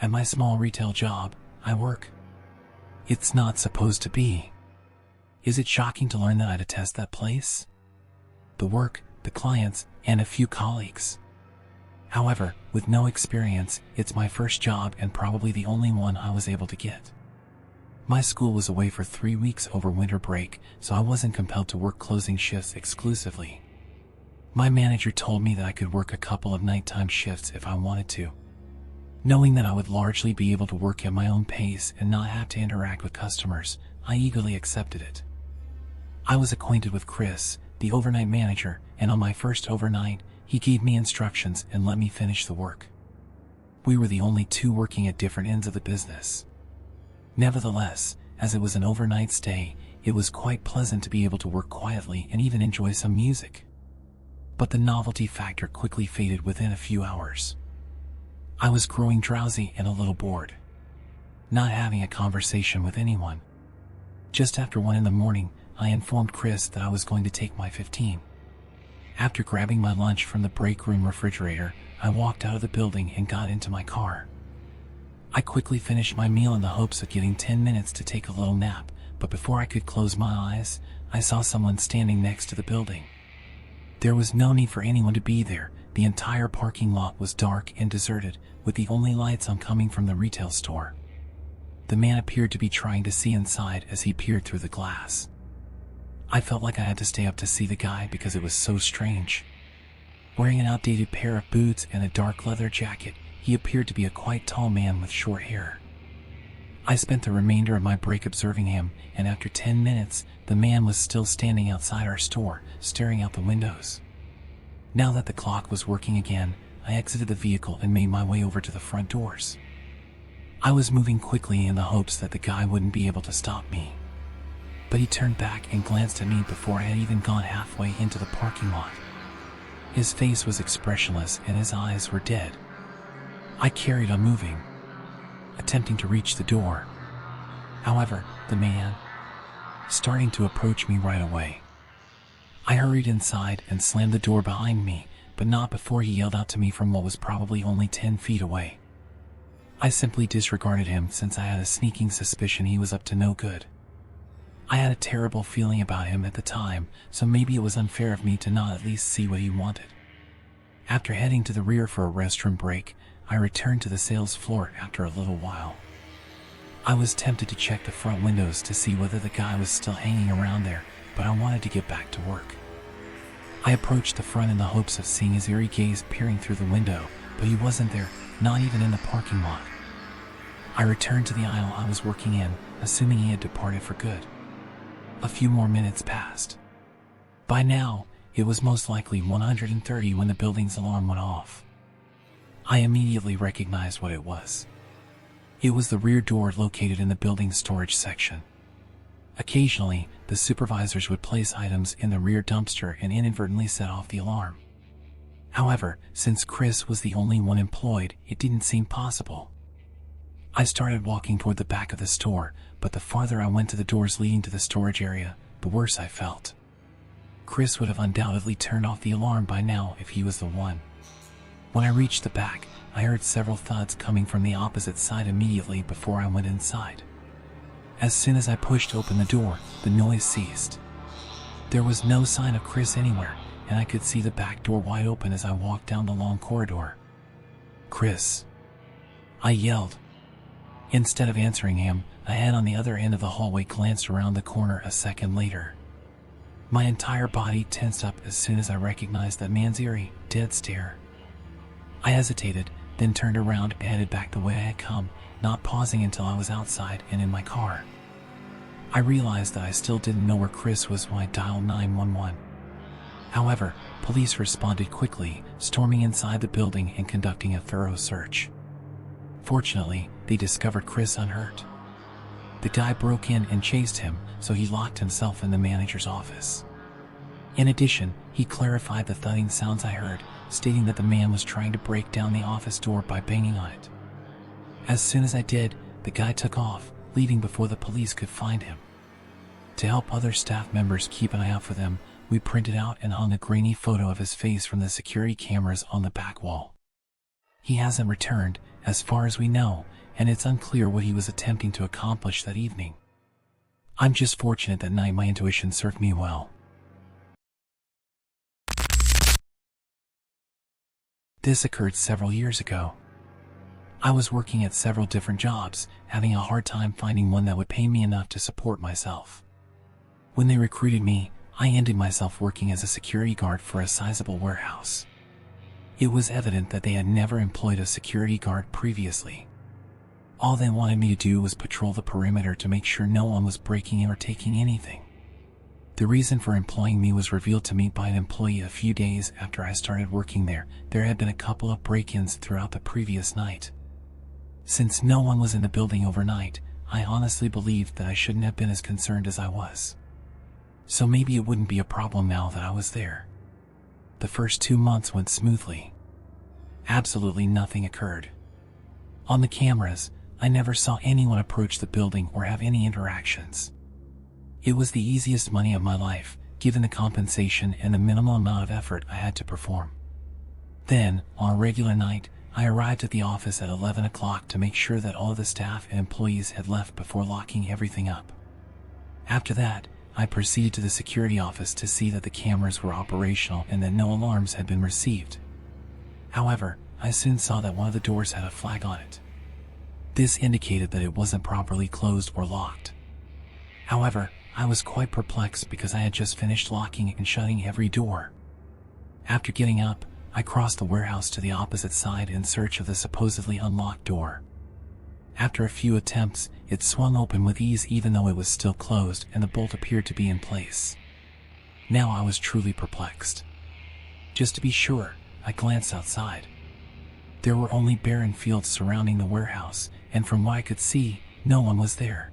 At my small retail job, I work. It's not supposed to be. Is it shocking to learn that I detest that place? The work, the clients, and a few colleagues. However, with no experience, it's my first job and probably the only one I was able to get. My school was away for 3 weeks over winter break, so I wasn't compelled to work closing shifts exclusively. My manager told me that I could work a couple of nighttime shifts if I wanted to. Knowing that I would largely be able to work at my own pace and not have to interact with customers, I eagerly accepted it. I was acquainted with Chris, the overnight manager, and on my first overnight, he gave me instructions and let me finish the work. We were the only two working at different ends of the business. Nevertheless, as it was an overnight stay, it was quite pleasant to be able to work quietly and even enjoy some music. But the novelty factor quickly faded within a few hours. I was growing drowsy and a little bored. Not having a conversation with anyone. Just after 1 in the morning, I informed Chris that I was going to take my 15. After grabbing my lunch from the break room refrigerator, I walked out of the building and got into my car. I quickly finished my meal in the hopes of getting 10 minutes to take a little nap, but before I could close my eyes, I saw someone standing next to the building. There was no need for anyone to be there. The entire parking lot was dark and deserted, with the only lights on coming from the retail store. The man appeared to be trying to see inside as he peered through the glass. I felt like I had to stay up to see the guy because it was so strange. Wearing an outdated pair of boots and a dark leather jacket, he appeared to be a quite tall man with short hair. I spent the remainder of my break observing him, and after 10 minutes, the man was still standing outside our store, staring out the windows. Now that the clock was working again, I exited the vehicle and made my way over to the front doors. I was moving quickly in the hopes that the guy wouldn't be able to stop me. But he turned back and glanced at me before I had even gone halfway into the parking lot. His face was expressionless and his eyes were dead. I carried on moving, attempting to reach the door. However, the man starting to approach me right away. I hurried inside and slammed the door behind me, but not before he yelled out to me from what was probably only 10 feet away. I simply disregarded him since I had a sneaking suspicion he was up to no good. I had a terrible feeling about him at the time, so maybe it was unfair of me to not at least see what he wanted. After heading to the rear for a restroom break, I returned to the sales floor after a little while. I was tempted to check the front windows to see whether the guy was still hanging around there, but I wanted to get back to work. I approached the front in the hopes of seeing his eerie gaze peering through the window, but he wasn't there, not even in the parking lot. I returned to the aisle I was working in, assuming he had departed for good. A few more minutes passed. By now, it was most likely 130 when the building's alarm went off. I immediately recognized what it was. It was the rear door located in the building's storage section. Occasionally, the supervisors would place items in the rear dumpster and inadvertently set off the alarm. However, since Chris was the only one employed, it didn't seem possible. I started walking toward the back of the store, but the farther I went to the doors leading to the storage area, the worse I felt. Chris would have undoubtedly turned off the alarm by now if he was the one. When I reached the back, I heard several thuds coming from the opposite side immediately before I went inside. As soon as I pushed open the door, the noise ceased. There was no sign of Chris anywhere, and I could see the back door wide open as I walked down the long corridor. "Chris," I yelled. Instead of answering him, a head on the other end of the hallway glanced around the corner a second later. My entire body tensed up as soon as I recognized that man's eerie, dead stare. I hesitated, then turned around and headed back the way I had come, not pausing until I was outside and in my car. I realized that I still didn't know where Chris was when I dialed 911. However, police responded quickly, storming inside the building and conducting a thorough search. Fortunately, they discovered Chris unhurt. The guy broke in and chased him, so he locked himself in the manager's office. In addition, he clarified the thudding sounds I heard, stating that the man was trying to break down the office door by banging on it. As soon as I did, the guy took off, leaving before the police could find him. To help other staff members keep an eye out for them, we printed out and hung a grainy photo of his face from the security cameras on the back wall. He hasn't returned, as far as we know, and it's unclear what he was attempting to accomplish that evening. I'm just fortunate that night my intuition served me well. This occurred several years ago. I was working at several different jobs, having a hard time finding one that would pay me enough to support myself. When they recruited me, I ended myself working as a security guard for a sizable warehouse. It was evident that they had never employed a security guard previously. All they wanted me to do was patrol the perimeter to make sure no one was breaking in or taking anything. The reason for employing me was revealed to me by an employee a few days after I started working there. There had been a couple of break-ins throughout the previous night. Since no one was in the building overnight, I honestly believed that I shouldn't have been as concerned as I was. So maybe it wouldn't be a problem now that I was there. The first 2 months went smoothly. Absolutely nothing occurred. On the cameras, I never saw anyone approach the building or have any interactions. It was the easiest money of my life, given the compensation and the minimal amount of effort I had to perform. Then, on a regular night, I arrived at the office at 11 o'clock to make sure that all of the staff and employees had left before locking everything up. After that, I proceeded to the security office to see that the cameras were operational and that no alarms had been received. However, I soon saw that one of the doors had a flag on it. This indicated that it wasn't properly closed or locked. However, I was quite perplexed because I had just finished locking and shutting every door. After getting up, I crossed the warehouse to the opposite side in search of the supposedly unlocked door. After a few attempts, it swung open with ease even though it was still closed and the bolt appeared to be in place. Now I was truly perplexed. Just to be sure, I glanced outside. There were only barren fields surrounding the warehouse, and from what I could see, no one was there.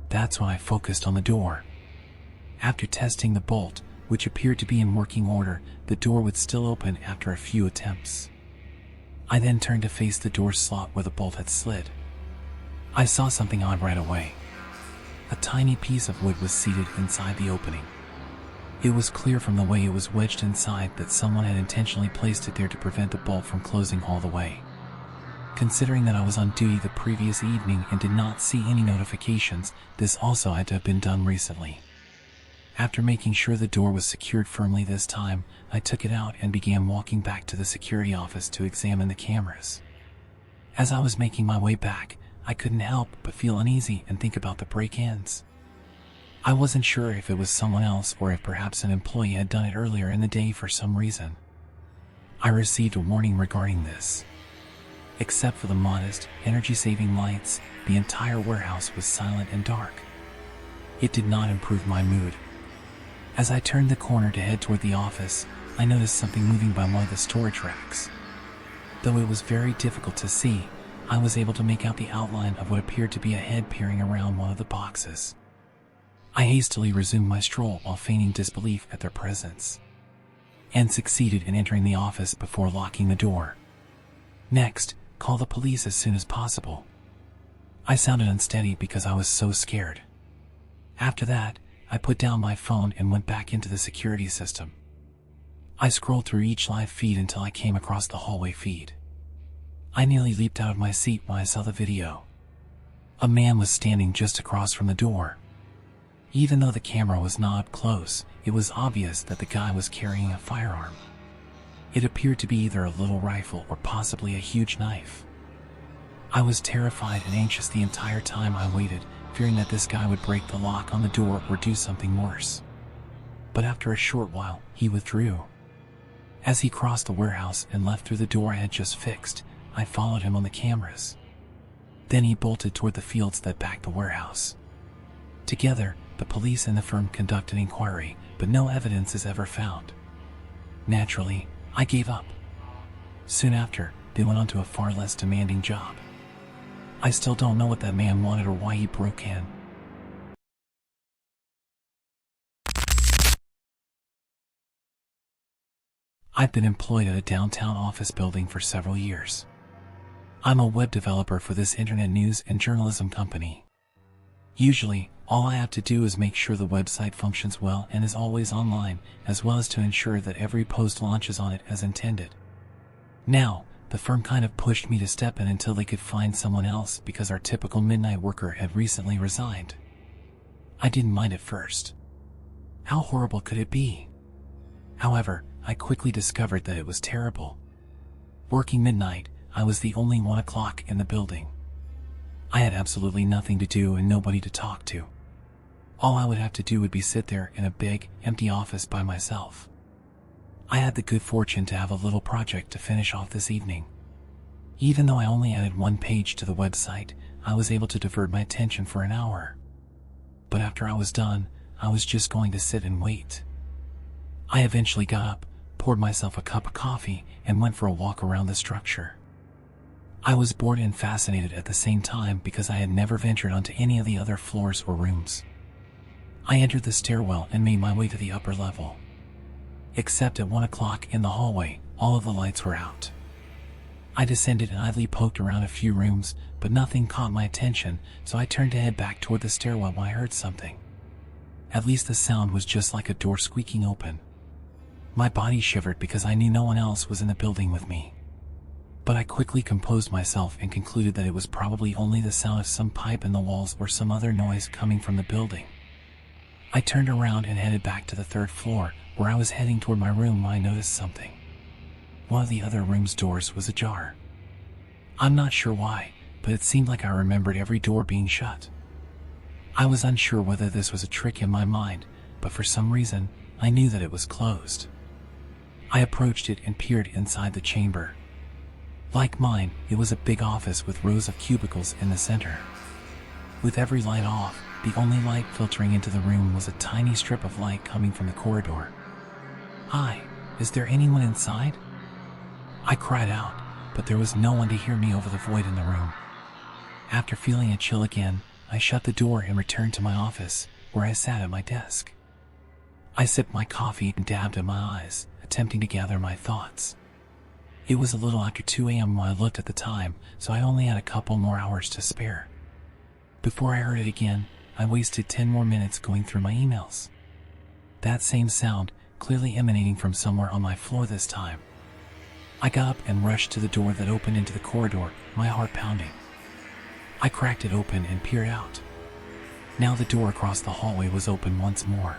That's when I focused on the door. After testing the bolt, which appeared to be in working order, the door would still open after a few attempts. I then turned to face the door slot where the bolt had slid. I saw something odd right away. A tiny piece of wood was seated inside the opening. It was clear from the way it was wedged inside that someone had intentionally placed it there to prevent the bolt from closing all the way. Considering that I was on duty the previous evening and did not see any notifications, this also had to have been done recently. After making sure the door was secured firmly this time, I took it out and began walking back to the security office to examine the cameras. As I was making my way back, I couldn't help but feel uneasy and think about the break-ins. I wasn't sure if it was someone else or if perhaps an employee had done it earlier in the day for some reason. I received a warning regarding this. Except for the modest, energy-saving lights, the entire warehouse was silent and dark. It did not improve my mood. As I turned the corner to head toward the office, I noticed something moving by one of the storage racks. Though it was very difficult to see, I was able to make out the outline of what appeared to be a head peering around one of the boxes. I hastily resumed my stroll while feigning disbelief at their presence, and succeeded in entering the office before locking the door. Next, call the police as soon as possible. I sounded unsteady because I was so scared. After that, I put down my phone and went back into the security system. I scrolled through each live feed until I came across the hallway feed. I nearly leaped out of my seat when I saw the video. A man was standing just across from the door. Even though the camera was not up close, it was obvious that the guy was carrying a firearm. It appeared to be either a little rifle or possibly a huge knife. I was terrified and anxious the entire time I waited, fearing that this guy would break the lock on the door or do something worse. But after a short while, he withdrew. As he crossed the warehouse and left through the door I had just fixed, I followed him on the cameras. Then he bolted toward the fields that backed the warehouse. Together, the police and the firm conducted an inquiry, but no evidence is ever found. Naturally, I gave up. Soon after, they went on to a far less demanding job. I still don't know what that man wanted or why he broke in. I've been employed at a downtown office building for several years. I'm a web developer for this internet news and journalism company. Usually, all I have to do is make sure the website functions well and is always online, as well as to ensure that every post launches on it as intended. Now, The firm kind of pushed me to step in until they could find someone else because our typical midnight worker had recently resigned. I didn't mind at first. How horrible could it be? However, I quickly discovered that it was terrible. Working midnight, I was the only 1 o'clock in the building. I had absolutely nothing to do and nobody to talk to. All I would have to do would be sit there in a big, empty office by myself. I had the good fortune to have a little project to finish off this evening. Even though I only added 1 page to the website, I was able to divert my attention for an hour. But after I was done, I was just going to sit and wait. I eventually got up, poured myself a cup of coffee, and went for a walk around the structure. I was bored and fascinated at the same time because I had never ventured onto any of the other floors or rooms. I entered the stairwell and made my way to the upper level. Except at 1 o'clock in the hallway, all of the lights were out. I descended and idly poked around a few rooms, but nothing caught my attention, so I turned to head back toward the stairwell when I heard something. At least the sound was just like a door squeaking open. My body shivered because I knew no one else was in the building with me. But I quickly composed myself and concluded that it was probably only the sound of some pipe in the walls or some other noise coming from the building. I turned around and headed back to the 3rd floor, where I was heading toward my room when I noticed something. One of the other room's doors was ajar. I'm not sure why, but it seemed like I remembered every door being shut. I was unsure whether this was a trick in my mind, but for some reason, I knew that it was closed. I approached it and peered inside the chamber. Like mine, it was a big office with rows of cubicles in the center. With every light off, the only light filtering into the room was a tiny strip of light coming from the corridor. "Hi, is there anyone inside?" I cried out, but there was no one to hear me over the void in the room. After feeling a chill again, I shut the door and returned to my office, where I sat at my desk. I sipped my coffee and dabbed at my eyes, attempting to gather my thoughts. It was a little after 2 a.m. when I looked at the time, so I only had a couple more hours to spare. Before I heard it again, I wasted 10 more minutes going through my emails. That same sound, clearly emanating from somewhere on my floor this time. I got up and rushed to the door that opened into the corridor, my heart pounding. I cracked it open and peered out. Now the door across the hallway was open once more.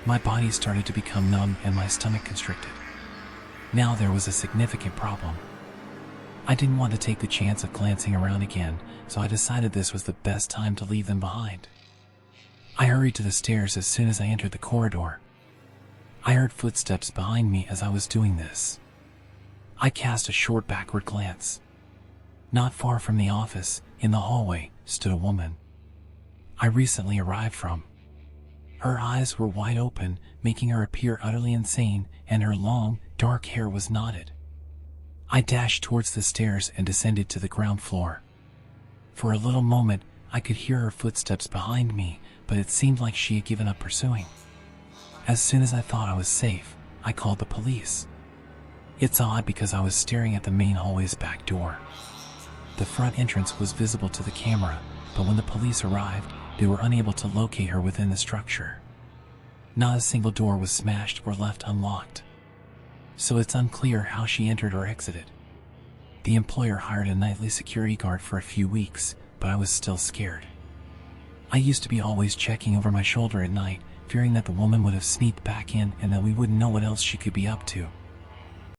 My body started to become numb and my stomach constricted. Now there was a significant problem. I didn't want to take the chance of glancing around again, so I decided this was the best time to leave them behind. I hurried to the stairs as soon as I entered the corridor. I heard footsteps behind me as I was doing this. I cast a short backward glance. Not far from the office, in the hallway, stood a woman I recently arrived from. Her eyes were wide open, making her appear utterly insane, and her long, dark hair was knotted. I dashed towards the stairs and descended to the ground floor. For a little moment, I could hear her footsteps behind me, but it seemed like she had given up pursuing. As soon as I thought I was safe, I called the police. It's odd because I was staring at the main hallway's back door. The front entrance was visible to the camera, but when the police arrived, they were unable to locate her within the structure. Not a single door was smashed or left unlocked. So it's unclear how she entered or exited. The employer hired a nightly security guard for a few weeks, but I was still scared. I used to be always checking over my shoulder at night, fearing that the woman would have sneaked back in and that we wouldn't know what else she could be up to.